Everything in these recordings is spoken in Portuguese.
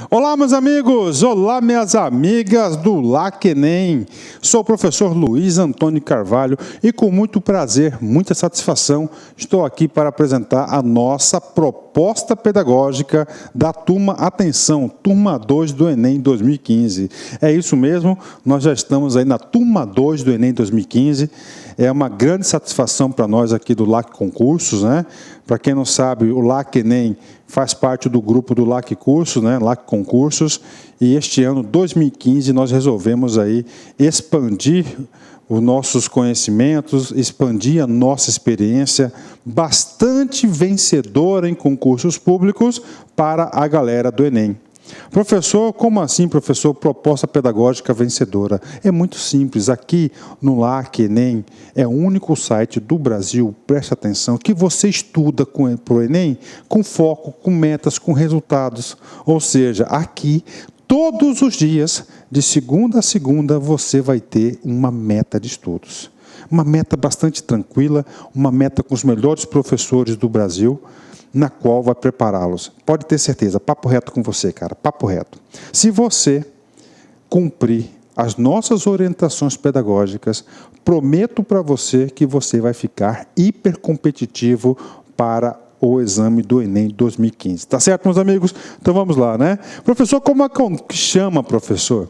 Olá, meus amigos! Olá, minhas amigas do LAC Enem! Sou o professor Luiz Antônio Carvalho e com muito prazer, muita satisfação, estou aqui para apresentar a nossa proposta pedagógica da turma, atenção, turma 2 do Enem 2015. É isso mesmo, nós já estamos aí na turma 2 do Enem 2015. É uma grande satisfação para nós aqui do LAC Concursos, né? Para quem não sabe, o LAC Enem faz parte do grupo do LAC Cursos, né? LAC Concursos, e este ano, 2015, nós resolvemos aí expandir os nossos conhecimentos, expandir a nossa experiência, bastante vencedora em concursos públicos para a galera do Enem. Professor, como assim, professor, proposta pedagógica vencedora? É muito simples. Aqui no LAC Enem é o único site do Brasil, preste atenção, que você estuda para o Enem com foco, com metas, com resultados. Ou seja, aqui, todos os dias, de segunda a segunda, você vai ter uma meta de estudos. Uma meta bastante tranquila, uma meta com os melhores professores do Brasil, na qual vai prepará-los. Pode ter certeza, papo reto com você, cara, papo reto. Se você cumprir as nossas orientações pedagógicas, prometo para você que você vai ficar hipercompetitivo para o exame do Enem 2015. Tá certo, meus amigos? Então vamos lá, né? Professor, como é que chama, professor?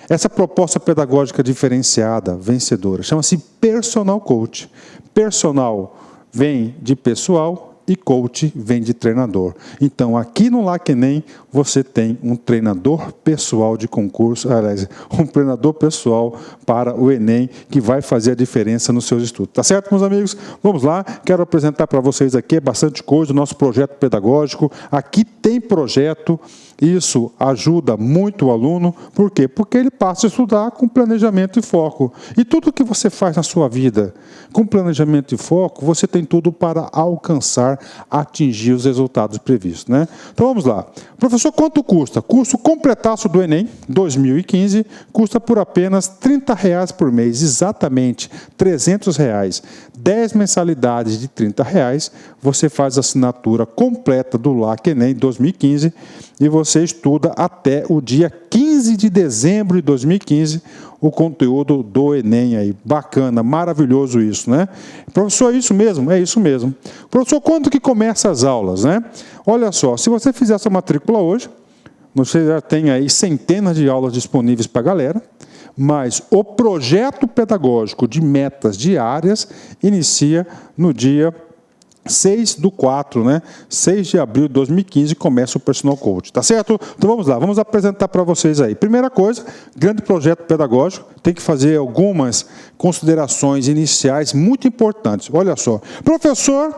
Essa proposta pedagógica diferenciada, vencedora, chama-se Personal Coach. Personal vem de pessoal e coach vem de treinador. Então, aqui no LAC Enem, você tem um treinador pessoal de concurso, aliás, um treinador pessoal para o Enem, que vai fazer a diferença nos seus estudos. Tá certo, meus amigos? Vamos lá, quero apresentar para vocês aqui bastante coisa do nosso projeto pedagógico. Aqui tem projeto, isso ajuda muito o aluno. Por quê? Porque ele passa a estudar com planejamento e foco. E tudo que você faz na sua vida com planejamento e foco, você tem tudo para alcançar, atingir os resultados previstos, né? Então vamos lá. Professor, quanto custa? Curso completaço do Enem 2015 custa por apenas R$30 por mês, exatamente R$300. 10 mensalidades de R$30, você faz a assinatura completa do LAC Enem 2015 e você estuda até o dia 15 de dezembro de 2015 o conteúdo do Enem aí. Bacana, maravilhoso isso, né? Professor, é isso mesmo? É isso mesmo. Professor, quando que começa as aulas, né? Olha só, se você fizer essa matrícula hoje, você já tem aí centenas de aulas disponíveis para a galera, mas o projeto pedagógico de metas diárias inicia no dia 6/4, né? 6 de abril de 2015 começa o Personal Coach, tá certo? Então vamos lá, vamos apresentar para vocês aí. Primeira coisa, grande projeto pedagógico, tem que fazer algumas considerações iniciais muito importantes. Olha só, professor,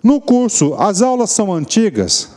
no curso, as aulas são antigas?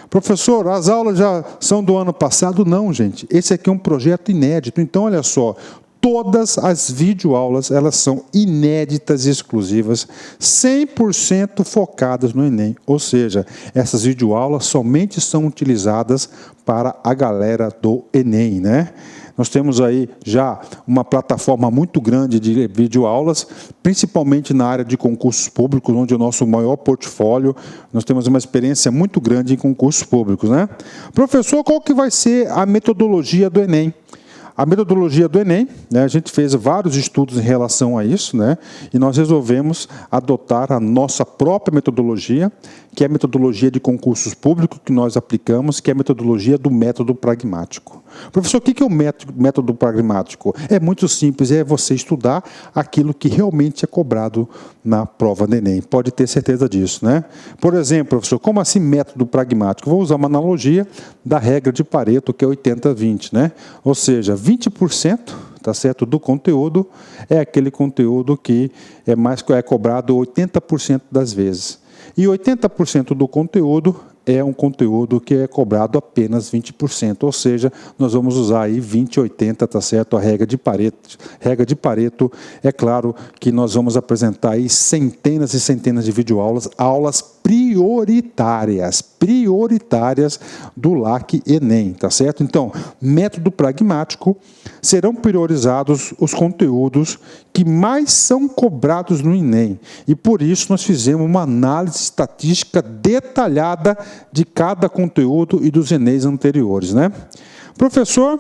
Professor, as aulas já são do ano passado? Não, gente, esse aqui é um projeto inédito. Então, olha só, todas as videoaulas, elas são inéditas e exclusivas, 100% focadas no Enem. Ou seja, essas videoaulas somente são utilizadas para a galera do Enem, né? Nós temos aí já uma plataforma muito grande de videoaulas, principalmente na área de concursos públicos, onde é o nosso maior portfólio. Nós temos uma experiência muito grande em concursos públicos, né? Professor, qual que vai ser a metodologia do Enem? A metodologia do Enem, né, a gente fez vários estudos em relação a isso, né, e nós resolvemos adotar a nossa própria metodologia, que é a metodologia de concursos públicos que nós aplicamos, que é a metodologia do método pragmático. Professor, o que é o método pragmático? É muito simples, é você estudar aquilo que realmente é cobrado na prova do Enem. Pode ter certeza disso, né? Por exemplo, professor, como assim método pragmático? Vou usar uma analogia da regra de Pareto, que é 80-20, né? Ou seja, 20%, tá certo, do conteúdo é aquele conteúdo que é cobrado 80% das vezes. E 80% do conteúdo é um conteúdo que é cobrado apenas 20%, ou seja, nós vamos usar aí 20-80, tá certo? A regra de Pareto. Regra de Pareto, é claro que nós vamos apresentar aí centenas e centenas de videoaulas, aulas prioritárias do LAC Enem, tá certo? Então, método pragmático, serão priorizados os conteúdos que mais são cobrados no Enem. E por isso nós fizemos uma análise estatística detalhada de cada conteúdo e dos Enems anteriores, né? Professor,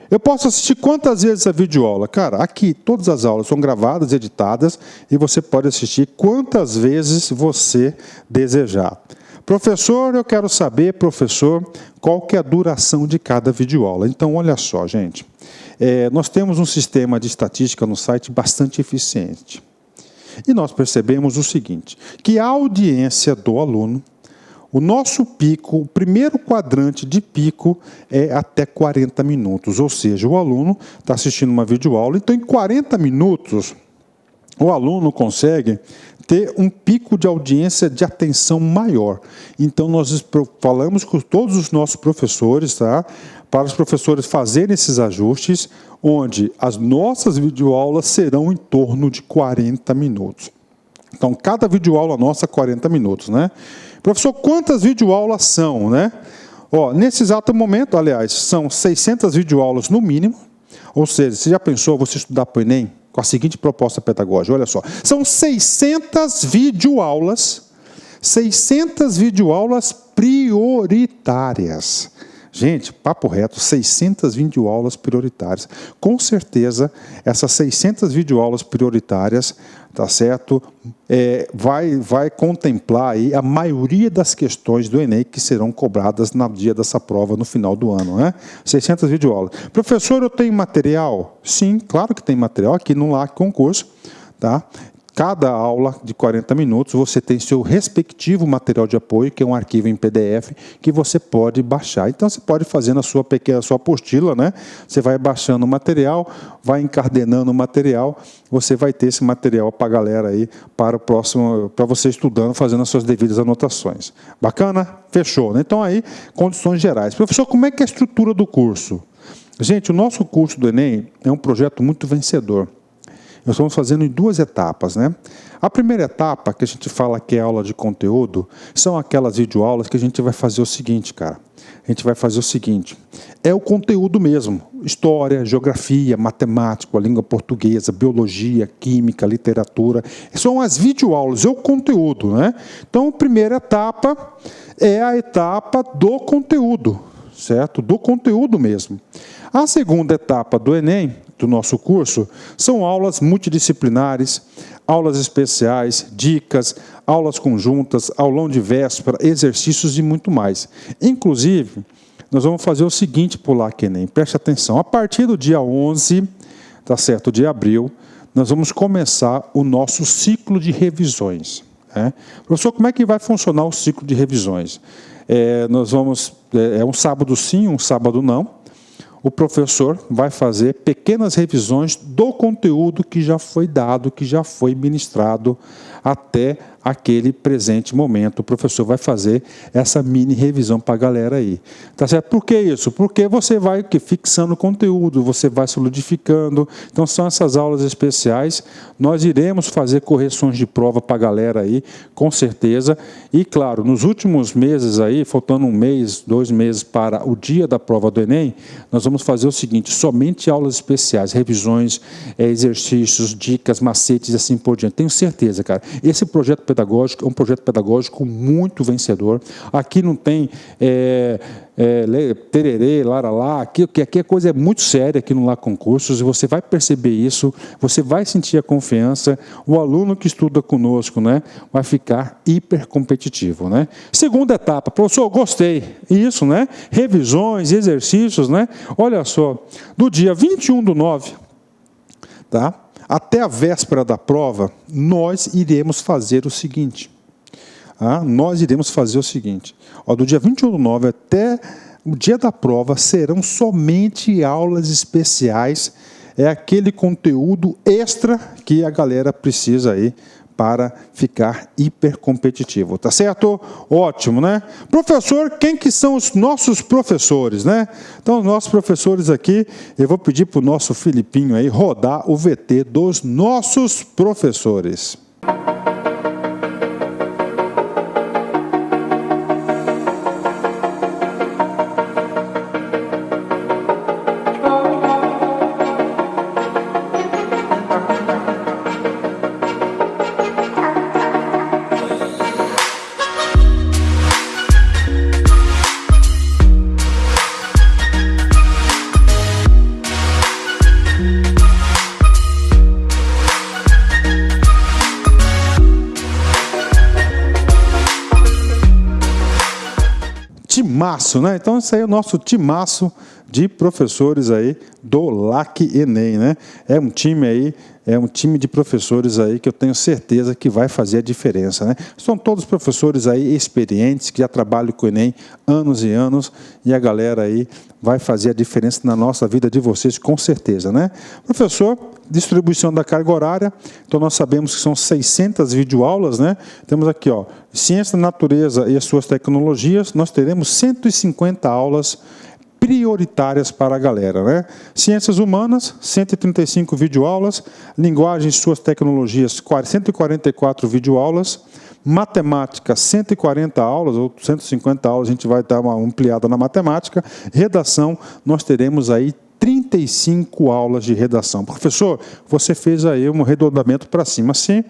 eu posso assistir quantas vezes a videoaula? Cara, aqui todas as aulas são gravadas, editadas, e você pode assistir quantas vezes você desejar. Professor, eu quero saber, professor, qual que é a duração de cada videoaula. Então, olha só, gente. Nós temos um sistema de estatística no site bastante eficiente. E nós percebemos o seguinte, que a audiência do aluno, o nosso pico, o primeiro quadrante de pico é até 40 minutos. Ou seja, o aluno está assistindo uma videoaula, então em 40 minutos o aluno consegue ter um pico de audiência de atenção maior. Então, nós falamos com todos os nossos professores, tá? Para os professores fazerem esses ajustes, onde as nossas videoaulas serão em torno de 40 minutos. Então, cada videoaula nossa, 40 minutos, né? Professor, quantas videoaulas são, né? Nesse exato momento, aliás, são 600 videoaulas no mínimo. Ou seja, você já pensou você estudar para o Enem? Com a seguinte proposta pedagógica, olha só. São 600 videoaulas prioritárias. Gente, papo reto, 600 videoaulas prioritárias. Com certeza, essas 600 videoaulas prioritárias, tá certo? Vai contemplar aí a maioria das questões do Enem que serão cobradas no dia dessa prova, no final do ano, né? 600 videoaulas. Professor, eu tenho material? Sim, claro que tem material aqui no LAC Concurso, tá? Cada aula de 40 minutos, você tem seu respectivo material de apoio, que é um arquivo em PDF, que você pode baixar. Então, você pode fazer na sua apostila, né? Você vai baixando o material, vai encadenando o material, você vai ter esse material para a galera aí, para você estudando, fazendo as suas devidas anotações. Bacana? Fechou, né? Então, aí, condições gerais. Professor, como é que é a estrutura do curso? Gente, o nosso curso do Enem é um projeto muito vencedor. Nós estamos fazendo em 2 etapas, né? A primeira etapa, que a gente fala que é aula de conteúdo, são aquelas videoaulas que a gente vai fazer o seguinte, cara. A gente vai fazer o seguinte, é o conteúdo mesmo, história, geografia, matemática, a língua portuguesa, biologia, química, literatura, são as videoaulas, é o conteúdo, né? Então, a primeira etapa é a etapa do conteúdo, certo? Do conteúdo mesmo. A segunda etapa do Enem, do nosso curso, são aulas multidisciplinares, aulas especiais, dicas, aulas conjuntas, aulão de véspera, exercícios e muito mais. Inclusive, nós vamos fazer o seguinte por LAC Enem, preste atenção, a partir do dia 11, tá certo, de abril, nós vamos começar o nosso ciclo de revisões. Professor, como é que vai funcionar o ciclo de revisões? É um sábado sim, um sábado não. O professor vai fazer pequenas revisões do conteúdo que já foi dado, que já foi ministrado até aquele presente momento. O professor vai fazer essa mini revisão para a galera aí. Tá certo? Por que isso? Porque você vai fixando o conteúdo, você vai solidificando. Então, são essas aulas especiais. Nós iremos fazer correções de prova para a galera aí, com certeza. E, claro, nos últimos meses aí, faltando 1 mês, 2 meses para o dia da prova do Enem, nós vamos fazer o seguinte, somente aulas especiais, revisões, exercícios, dicas, macetes e assim por diante. Tenho certeza, cara. Esse projeto pedagógico é um projeto pedagógico muito vencedor. Aqui não tem tererê, laralá, aqui a coisa é muito séria aqui no LAC Concursos, e você vai perceber isso, você vai sentir a confiança, o aluno que estuda conosco, né, vai ficar hiper competitivo, né? Segunda etapa, professor, gostei, isso, né? Revisões, exercícios, né? Olha só, do dia 21/9, tá? Até a véspera da prova, nós iremos fazer o seguinte. Do dia 21/9 até o dia da prova, serão somente aulas especiais. É aquele conteúdo extra que a galera precisa aí para ficar hiper competitivo, tá certo? Ótimo, né? Professor, quem que são os nossos professores, né? Então, os nossos professores aqui, eu vou pedir para o nosso Filipinho aí rodar o VT dos nossos professores. timaço, né? Então, esse aí é o nosso timaço de professores aí do LAC Enem, né? É um time aí, é um time de professores aí que eu tenho certeza que vai fazer a diferença, né? São todos professores aí experientes, que já trabalham com o Enem anos e anos, e a galera aí vai fazer a diferença na nossa vida de vocês, com certeza, né? Professor, distribuição da carga horária, então nós sabemos que são 600 videoaulas, né? Temos aqui, ó, Ciência da Natureza e as suas tecnologias, nós teremos 150 aulas prioritárias para a galera, né? Ciências Humanas, 135 videoaulas, Linguagem e suas tecnologias, 144 videoaulas, Matemática, 140 aulas, ou 150 aulas, a gente vai dar uma ampliada na matemática. Redação, nós teremos aí 35 aulas de redação. Professor, você fez aí um arredondamento para cima. Sim,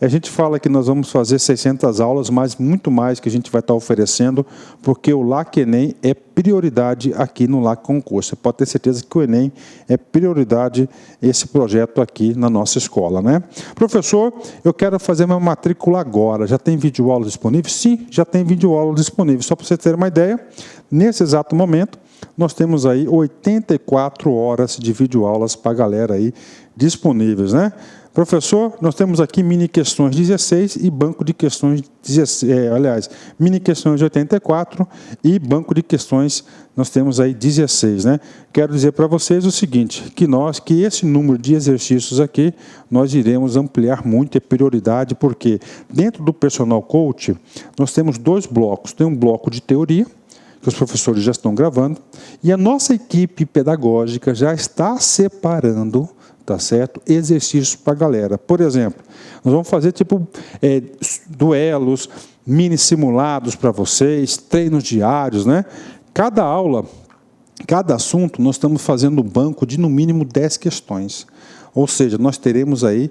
a gente fala que nós vamos fazer 600 aulas, mas muito mais que a gente vai estar oferecendo, porque o LAC Enem é prioridade aqui no LAC Concurso. Você pode ter certeza que o Enem é prioridade, esse projeto aqui na nossa escola, né? Professor, eu quero fazer minha matrícula agora. Já tem videoaula disponível? Sim, já tem videoaula disponível. Só para você ter uma ideia, nesse exato momento, nós temos aí 84 horas de videoaulas para a galera aí disponíveis, né? Professor, nós temos aqui mini questões 16 e banco de questões 16, mini questões 84 e banco de questões nós temos aí 16, né? Quero dizer para vocês o seguinte, que esse número de exercícios aqui nós iremos ampliar muito, é prioridade, porque dentro do personal coach nós temos dois blocos, tem um bloco de teoria, que os professores já estão gravando, e a nossa equipe pedagógica já está separando, tá certo, exercícios para a galera. Por exemplo, nós vamos fazer tipo duelos, mini simulados para vocês, treinos diários, né? Cada aula, cada assunto, nós estamos fazendo um banco de no mínimo 10 questões. Ou seja, nós teremos aí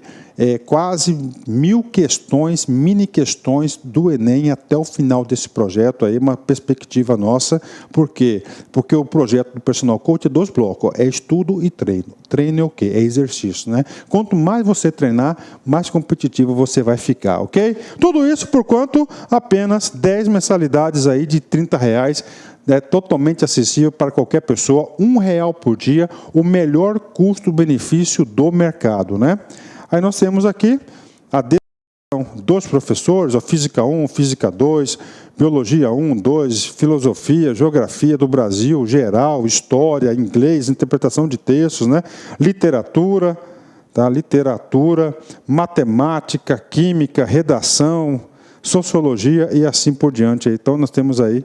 quase 1000 questões, mini questões do Enem até o final desse projeto, aí, uma perspectiva nossa. Por quê? Porque o projeto do Personal Coach é 2 blocos, é estudo e treino. Treino é o quê? É exercício, né? Quanto mais você treinar, mais competitivo você vai ficar, ok? Tudo isso por quanto? Apenas 10 mensalidades aí de R$30, é totalmente acessível para qualquer pessoa, R$1 por dia, o melhor custo-benefício do mercado, né? Aí nós temos aqui a descrição dos professores, a Física 1, Física 2, Biologia 1, 2, Filosofia, Geografia do Brasil, Geral, História, Inglês, Interpretação de textos, né? Literatura, tá? Literatura, Matemática, Química, Redação, Sociologia e assim por diante. Então nós temos aí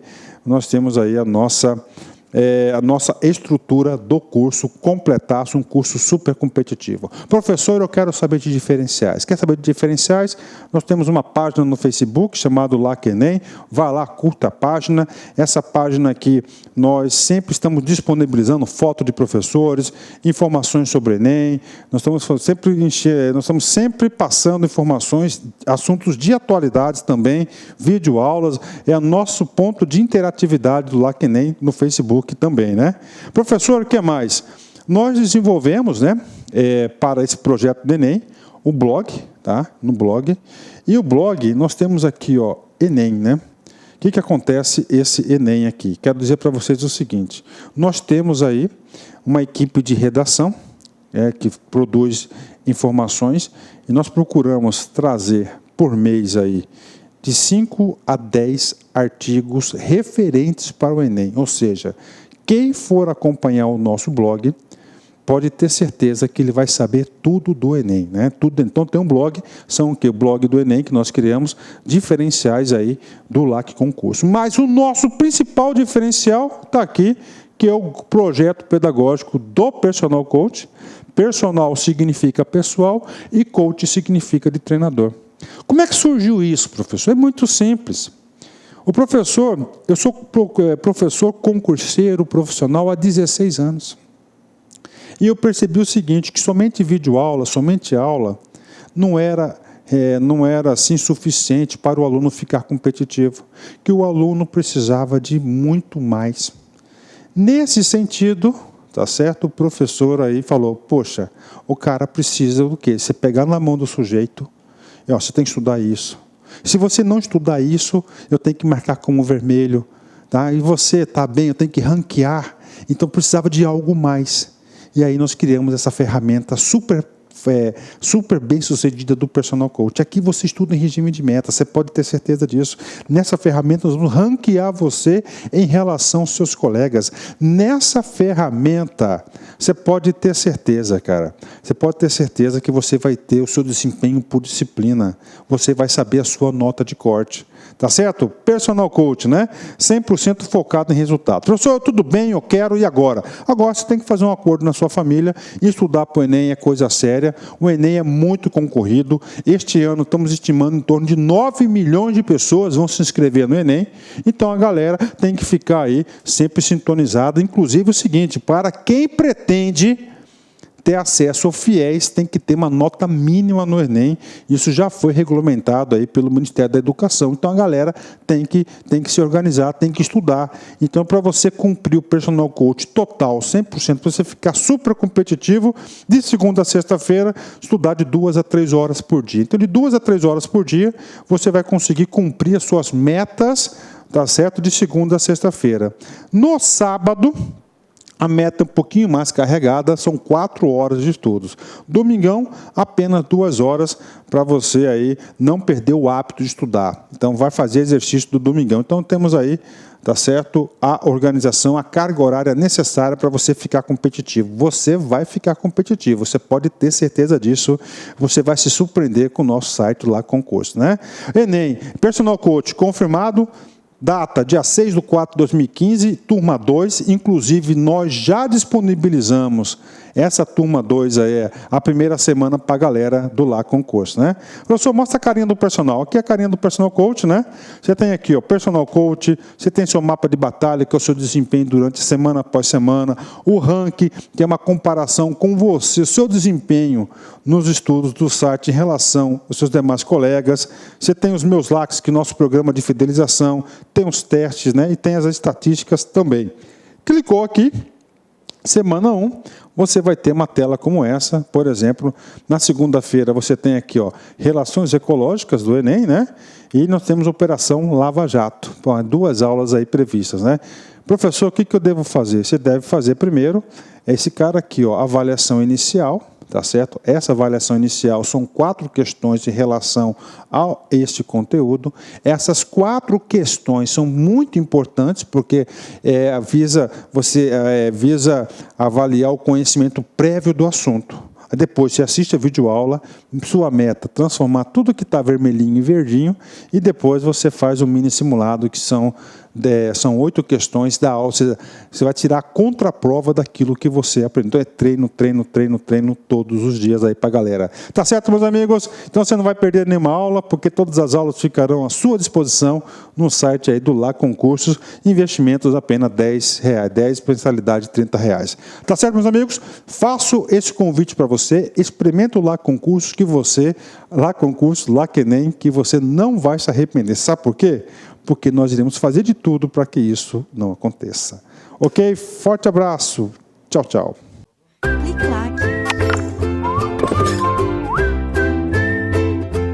a nossa estrutura do curso, completasse um curso super competitivo. Professor, eu quero saber de diferenciais. Quer saber de diferenciais? Nós temos uma página no Facebook chamada LAC Enem. Vá lá, curta a página. Essa página aqui, nós sempre estamos disponibilizando foto de professores, informações sobre o Enem. Nós estamos sempre passando informações, assuntos de atualidades também, videoaulas. É o nosso ponto de interatividade do LAC Enem no Facebook também, né? Professor, o que mais? Nós desenvolvemos, né, para esse projeto do Enem, o blog, tá? No blog. E o blog, nós temos aqui, ó, Enem, né? O que acontece esse Enem aqui? Quero dizer para vocês o seguinte, nós temos aí uma equipe de redação, que produz informações, e nós procuramos trazer por mês aí de 5 a 10 artigos referentes para o Enem. Ou seja, quem for acompanhar o nosso blog pode ter certeza que ele vai saber tudo do Enem, né? Tudo. Então tem um blog, são o quê? O blog do Enem que nós criamos, diferenciais aí do LAC Concurso. Mas o nosso principal diferencial está aqui, que é o projeto pedagógico do Personal Coach. Personal significa pessoal e coach significa de treinador. Como é que surgiu isso, professor? É muito simples. O professor, eu sou professor concurseiro profissional há 16 anos. E eu percebi o seguinte, que somente videoaula, somente aula, não era assim suficiente para o aluno ficar competitivo, que o aluno precisava de muito mais. Nesse sentido, tá certo? O professor aí falou, poxa, o cara precisa do quê? Você pegar na mão do sujeito, você tem que estudar isso. Se você não estudar isso, eu tenho que marcar como vermelho, tá? E você está bem, eu tenho que ranquear, então precisava de algo mais. E aí nós criamos essa ferramenta super bem sucedida do Personal Coach. Aqui você estuda em regime de meta, você pode ter certeza disso. Nessa ferramenta nós vamos ranquear você em relação aos seus colegas. Nessa ferramenta você pode ter certeza, cara. Você pode ter certeza que você vai ter o seu desempenho por disciplina. Você vai saber a sua nota de corte. Tá certo? Personal Coach, né? 100% focado em resultado. Professor, tudo bem, eu quero, e agora? Agora você tem que fazer um acordo na sua família e estudar para o Enem é coisa séria. O Enem é muito concorrido. Este ano estamos estimando em torno de 9 milhões de pessoas vão se inscrever no Enem. Então a galera tem que ficar aí sempre sintonizada. Inclusive o seguinte, para quem pretende ter acesso ao FIES, tem que ter uma nota mínima no Enem. Isso já foi regulamentado aí pelo Ministério da Educação. Então, a galera tem que se organizar, tem que estudar. Então, para você cumprir o Personal Coach total, 100%, para você ficar super competitivo, de segunda a sexta-feira, estudar de 2 a 3 horas por dia. Então, de 2 a 3 horas por dia, você vai conseguir cumprir as suas metas, tá certo? De segunda a sexta-feira. No sábado, a meta é um pouquinho mais carregada, são 4 horas de estudos. Domingão, apenas 2 horas para você aí não perder o hábito de estudar. Então, vai fazer exercício do domingão. Então, temos aí, tá certo, a organização, a carga horária necessária para você ficar competitivo. Você vai ficar competitivo, você pode ter certeza disso. Você vai se surpreender com o nosso site lá, concurso, né? Enem, Personal Coach confirmado. Data, dia 6/4/2015, turma 2, inclusive nós já disponibilizamos essa turma 2 aí, a primeira semana para a galera do Lá Concurso, né? Professor, mostra a carinha do personal. Aqui é a carinha do Personal Coach, né? Você tem aqui, ó, Personal Coach, você tem seu mapa de batalha, que é o seu desempenho durante semana após semana, o ranking, que é uma comparação com você, o seu desempenho nos estudos do site em relação aos seus demais colegas. Você tem os meus LACs, que é nosso programa de fidelização, tem os testes, né? E tem as estatísticas também. Clicou aqui, semana 1, você vai ter uma tela como essa. Por exemplo, na segunda-feira você tem aqui, ó, Relações Ecológicas do Enem, né? E nós temos Operação Lava Jato. Bom, 2 aulas aí previstas, né? Professor, o que eu devo fazer? Você deve fazer primeiro esse cara aqui, ó, avaliação inicial. Tá certo? Essa avaliação inicial são 4 questões em relação a este conteúdo. Essas 4 questões são muito importantes porque visa avaliar o conhecimento prévio do assunto. Depois você assiste a videoaula, sua meta transformar tudo que está vermelhinho em verdinho e depois você faz o mini simulado, que são 8 questões da aula. Você vai tirar a contraprova daquilo que você aprendeu. Então é treino todos os dias aí para a galera. Tá certo, meus amigos? Então você não vai perder nenhuma aula, porque todas as aulas ficarão à sua disposição no site aí do Lá Concursos. Investimentos apenas R$10, 10 mensalidade R$30. Tá certo, meus amigos? Faço esse convite para você. Experimenta o Lá Concursos, Lá Concursos, Lá Enem, que você não vai se arrepender. Sabe por quê? Porque nós iremos fazer de tudo para que isso não aconteça. Ok? Forte abraço. Tchau, tchau.